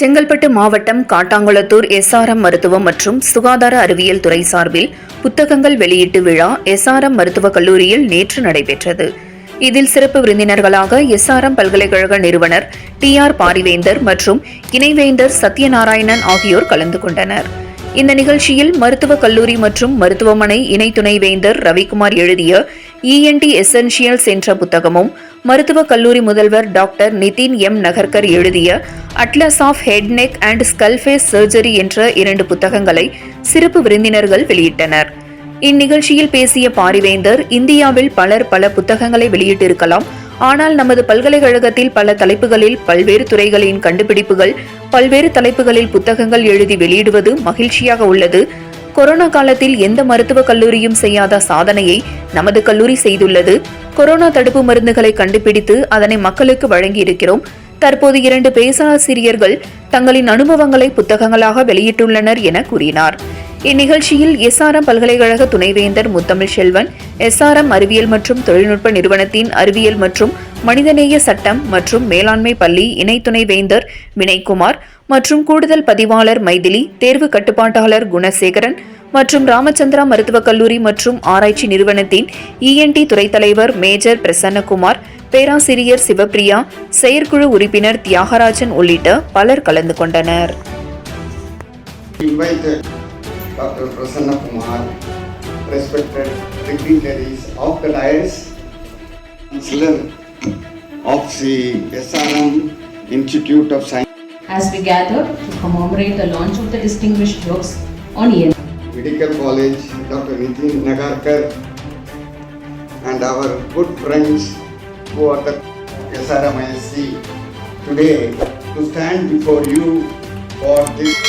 செங்கல்பட்டு மாவட்டம் காட்டாங்குளத்தூர் எஸ்ஆர்எம் மருத்துவம் மற்றும் சுகாதார அறிவியல் துறை சார்பில் புத்தகங்கள் வெளியீட்டு விழா எஸ்ஆர்எம் மருத்துவக் கல்லூரியில் நேற்று நடைபெற்றது. இதில் சிறப்பு விருந்தினர்களாக எஸ்ஆர்எம் பல்கலைக்கழக நிறுவனர் TR பாரிவேந்தர் மற்றும் இணைவேந்தர் சத்யநாராயணன் ஆகியோர் கலந்து கொண்டனர். இந்த நிகழ்ச்சியில் மருத்துவக் கல்லூரி மற்றும் மருத்துவமனை இணை துணைவேந்தர் ரவிக்குமார் எழுதிய ENT எசென்ஷியல்ஸ் என்ற புத்தகமும், மருத்துவக் கல்லூரி முதல்வர் டாக்டர் நிதின் M. நகர்கர் எழுதிய atlas of head neck and skull face surgery என்ற 2 புத்தகங்களை சிறப்பு விருந்தினர்கள் வெளியிட்டனர். இந்நிகழ்ச்சியில் பேசிய பாரிவேந்தர், இந்தியாவில் பலர் பல புத்தகங்களை வெளியிட்டிருக்கலாம், ஆனால் நமது பல்கலைக்கழகத்தில் பல தலைப்புகளில் பல்வேறு துறைகளின் கண்டுபிடிப்புகள், பல்வேறு தலைப்புகளில் புத்தகங்கள் எழுதி வெளியிடுவது மகிழ்ச்சியாக உள்ளது. கொரோனா காலத்தில் எந்த மருத்துவக் கல்லூரியும் செய்யாத சாதனையை நமது கல்லூரி செய்துள்ளது. கொரோனா தடுப்பு மருந்துகளை கண்டுபிடித்து அதனை மக்களுக்கு வழங்கியிருக்கிறோம். தற்போது 2 பேராசிரியர்கள் தங்களின் அனுபவங்களை புத்தகங்களாக வெளியிட்டுள்ளனர் என கூறினார். இந்நிகழ்ச்சியில் எஸ்ஆர்எம் பல்கலைக்கழக துணைவேந்தர் முத்தமிழ் செல்வன், எஸ்ஆர்எம் அறிவியல் மற்றும் தொழில்நுட்ப நிறுவனத்தின் அறிவியல் மற்றும் மனிதநேய சட்டம் மற்றும் மேலாண்மை பள்ளி இணை துணைவேந்தர் வினய்குமார் மற்றும் கூடுதல் பதிவாளர் மைதிலி, தேர்வு கட்டுப்பாட்டாளர் குணசேகரன் மற்றும் ராமச்சந்திரா மருத்துவக் கல்லூரி மற்றும் ஆராய்ச்சி நிறுவனத்தின் ENT துறை தலைவர் மேஜர் பிரசன்னகுமார், பேராசிரியர் சிவப்பிரியா, செயற்குழு உறுப்பினர் தியாகராஜன் உள்ளிட்ட பலர் கலந்து கொண்டனர். Dr. Prasanna Kumar, respected dignitaries of the dais, Chancellor of the SRM Institute of Science, as we gather to commemorate the launch of the distinguished books on ENT. Medical College, Dr. Nitin Nagarkar, and our good friends who are the SRM ISC, today to stand before you for this